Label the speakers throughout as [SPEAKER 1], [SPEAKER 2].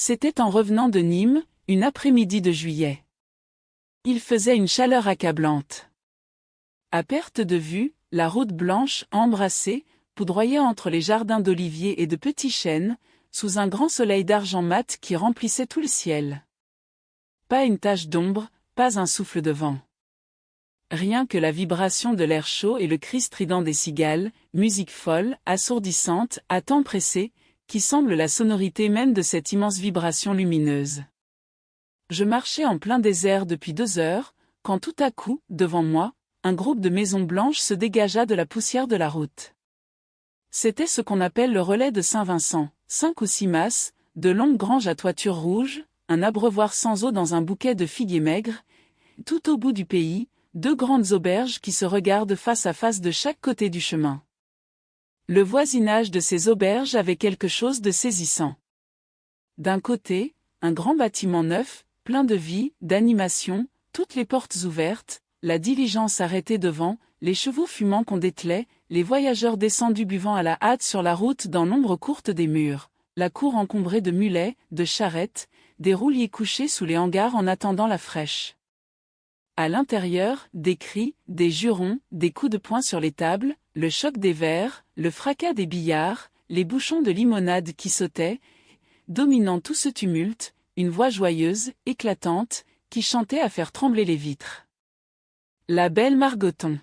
[SPEAKER 1] C'était en revenant de Nîmes, une après-midi de juillet. Il faisait une chaleur accablante. À perte de vue, la route blanche, embrassée, poudroyait entre les jardins d'oliviers et de petits chênes, sous un grand soleil d'argent mat qui remplissait tout le ciel. Pas une tache d'ombre, pas un souffle de vent. Rien que la vibration de l'air chaud et le cri strident des cigales, musique folle, assourdissante, à temps pressé, qui semble la sonorité même de cette immense vibration lumineuse. Je marchais en plein désert depuis 2 heures, quand tout à coup, devant moi, un groupe de maisons blanches se dégagea de la poussière de la route. C'était ce qu'on appelle le relais de Saint-Vincent, 5 ou 6 masses, de longues granges à toiture rouge, un abreuvoir sans eau dans un bouquet de figuiers maigres, tout au bout du pays, 2 grandes auberges qui se regardent face à face de chaque côté du chemin. Le voisinage de ces auberges avait quelque chose de saisissant. D'un côté, un grand bâtiment neuf, plein de vie, d'animation, toutes les portes ouvertes, la diligence arrêtée devant, les chevaux fumants qu'on dételait, les voyageurs descendus buvant à la hâte sur la route dans l'ombre courte des murs, la cour encombrée de mulets, de charrettes, des rouliers couchés sous les hangars en attendant la fraîche. À l'intérieur, des cris, des jurons, des coups de poing sur les tables, le choc des verres, le fracas des billards, les bouchons de limonade qui sautaient, dominant tout ce tumulte, une voix joyeuse, éclatante, qui chantait à faire trembler les vitres. La belle Margoton.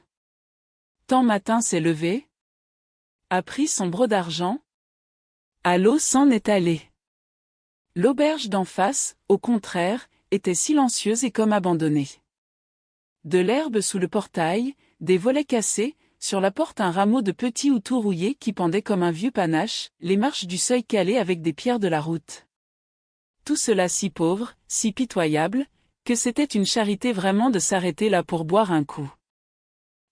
[SPEAKER 1] Tant matin s'est levé, a pris son broc d'argent, à l'eau s'en est allé. L'auberge d'en face, au contraire, était silencieuse et comme abandonnée. De l'herbe sous le portail, des volets cassés, sur la porte un rameau de petits ou tout rouillé qui pendait comme un vieux panache, les marches du seuil calées avec des pierres de la route. Tout cela si pauvre, si pitoyable, que c'était une charité vraiment de s'arrêter là pour boire un coup.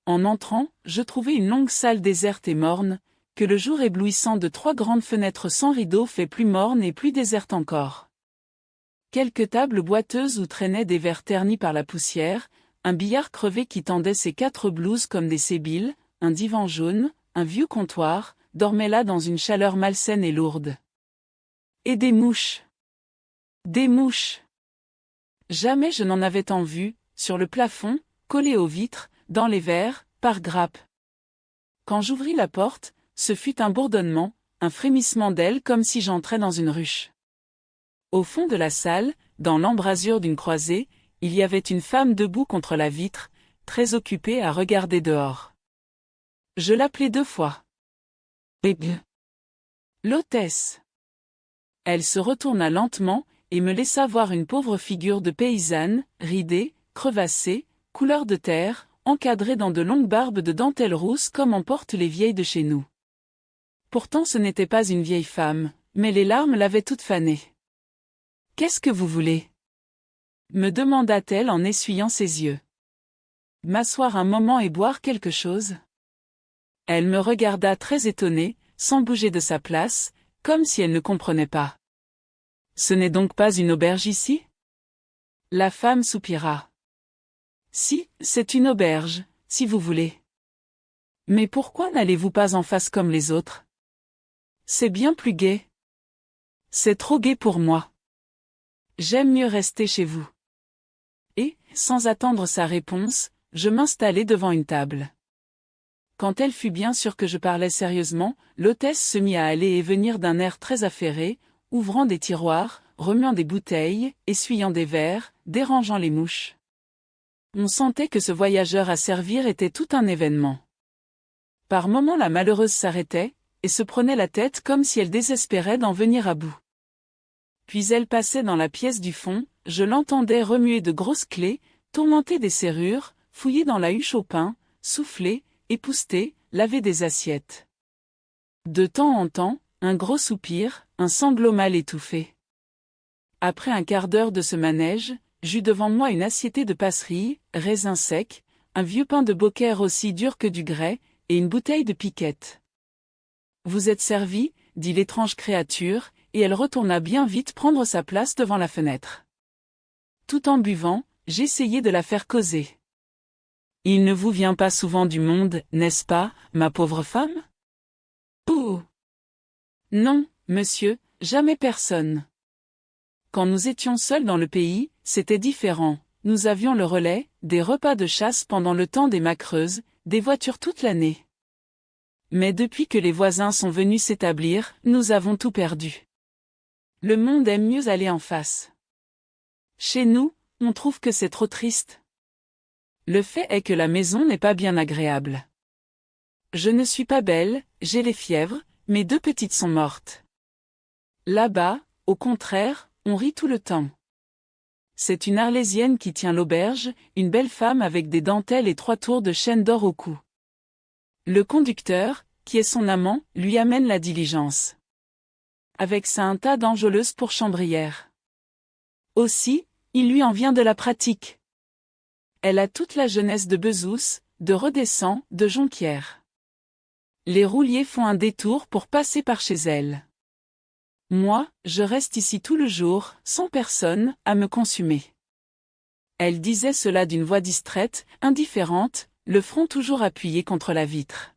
[SPEAKER 1] En entrant, je trouvai une longue salle déserte et morne, que le jour éblouissant de 3 grandes fenêtres sans rideaux fait plus morne et plus déserte encore. Quelques tables boiteuses où traînaient des verres ternis par la poussière, un billard crevé qui tendait ses 4 blouses comme des sébiles, un divan jaune, un vieux comptoir, dormaient là dans une chaleur malsaine et lourde. Et des mouches. Des mouches. Jamais je n'en avais tant vu, sur le plafond, collées aux vitres, dans les verres, par grappes. Quand j'ouvris la porte, ce fut un bourdonnement, un frémissement d'ailes comme si j'entrais dans une ruche. Au fond de la salle, dans l'embrasure d'une croisée, il y avait une femme debout contre la vitre, très occupée à regarder dehors. Je l'appelai 2 fois. Big. L'hôtesse. Elle se retourna lentement, et me laissa voir une pauvre figure de paysanne, ridée, crevassée, couleur de terre, encadrée dans de longues barbes de dentelle rousse comme en portent les vieilles de chez nous. Pourtant ce n'était pas une vieille femme, mais les larmes l'avaient toute fanée. « Qu'est-ce que vous voulez ?» me demanda-t-elle en essuyant ses yeux. « M'asseoir un moment et boire quelque chose ?» Elle me regarda très étonnée, sans bouger de sa place, comme si elle ne comprenait pas. « Ce n'est donc pas une auberge ici ?» La femme soupira. « Si, c'est une auberge, si vous voulez. »« Mais pourquoi n'allez-vous pas en face comme les autres ? » ?»« C'est bien plus gai. »« C'est trop gai pour moi. J'aime mieux rester chez vous. » Et, sans attendre sa réponse, je m'installai devant une table. Quand elle fut bien sûre que je parlais sérieusement, l'hôtesse se mit à aller et venir d'un air très affairé, ouvrant des tiroirs, remuant des bouteilles, essuyant des verres, dérangeant les mouches. On sentait que ce voyageur à servir était tout un événement. Par moments la malheureuse s'arrêtait, et se prenait la tête comme si elle désespérait d'en venir à bout. Puis elle passait dans la pièce du fond, je l'entendais remuer de grosses clés, tourmenter des serrures, fouiller dans la huche au pain, souffler, épousseter, laver des assiettes. De temps en temps, un gros soupir, un sanglot mal étouffé. Après un quart d'heure de ce manège, j'eus devant moi une assiétée de passerilles, raisins secs, un vieux pain de Beaucaire aussi dur que du grès, et une bouteille de piquette. « Vous êtes servi ?» dit l'étrange créature, et elle retourna bien vite prendre sa place devant la fenêtre. Tout en buvant, j'essayai de la faire causer. « Il ne vous vient pas souvent du monde, n'est-ce pas, ma pauvre femme ? » « Oh ! Non, monsieur, jamais personne. quand nous étions seuls dans le pays, c'était différent. Nous avions le relais, des repas de chasse pendant le temps des macreuses, des voitures toute l'année. Mais depuis que les voisins sont venus s'établir, nous avons tout perdu. Le monde aime mieux aller en face. Chez nous, on trouve que c'est trop triste. Le fait est que la maison n'est pas bien agréable. Je ne suis pas belle, j'ai les fièvres, mes 2 petites sont mortes. Là-bas, au contraire, on rit tout le temps. C'est une Arlésienne qui tient l'auberge, une belle femme avec des dentelles et 3 tours de chaîne d'or au cou. Le conducteur, qui est son amant, lui amène la diligence. Avec ça un tas d'enjôleuses pour chambrières. Aussi, il lui en vient de la pratique. Elle a toute la jeunesse de Bezous, de Redescend, de Jonquière. Les rouliers font un détour pour passer par chez elle. Moi, je reste ici tout le jour, sans personne, à me consumer. Elle disait cela d'une voix distraite, indifférente, le front toujours appuyé contre la vitre.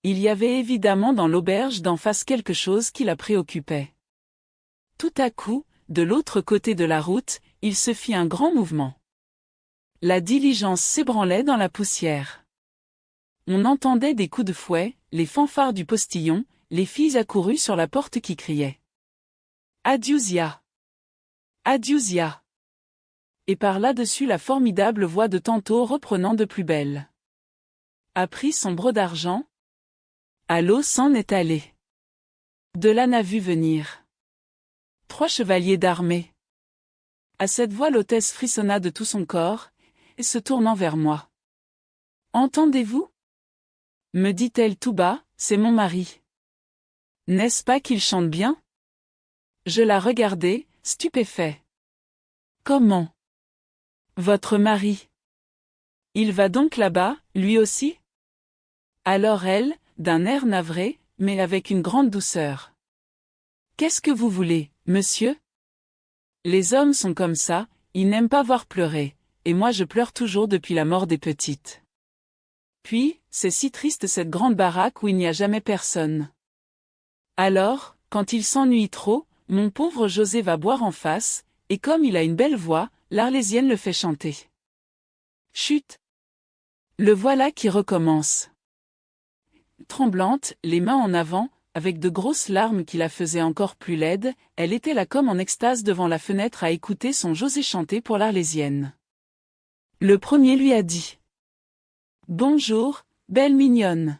[SPEAKER 1] Il y avait évidemment dans l'auberge d'en face quelque chose qui la préoccupait. Tout à coup, de l'autre côté de la route, il se fit un grand mouvement. La diligence s'ébranlait dans la poussière. On entendait des coups de fouet, les fanfares du postillon, les filles accourues sur la porte qui criaient. Adiousia! Adiousia! Et par là-dessus la formidable voix de Tantôt reprenant de plus belle. A pris son broc d'argent? Allô s'en est allé. De là n'a vu venir. 3 chevaliers d'armée. À cette voix l'hôtesse frissonna de tout son corps, et se tournant vers moi. Entendez-vous? Me dit-elle tout bas, c'est mon mari. N'est-ce pas qu'il chante bien? Je la regardai, stupéfait. Comment? Votre mari. Il va donc là-bas, lui aussi? Alors elle, d'un air navré, mais avec une grande douceur. Qu'est-ce que vous voulez, monsieur? Les hommes sont comme ça, ils n'aiment pas voir pleurer, et moi je pleure toujours depuis la mort des petites. Puis, c'est si triste cette grande baraque où il n'y a jamais personne. Alors, quand il s'ennuie trop, mon pauvre José va boire en face, et comme il a une belle voix, l'Arlésienne le fait chanter. Chut! Le voilà qui recommence. Tremblante, les mains en avant, avec de grosses larmes qui la faisaient encore plus laide, elle était là comme en extase devant la fenêtre à écouter son José chanter pour l'Arlésienne. Le premier lui a dit. Bonjour, belle mignonne.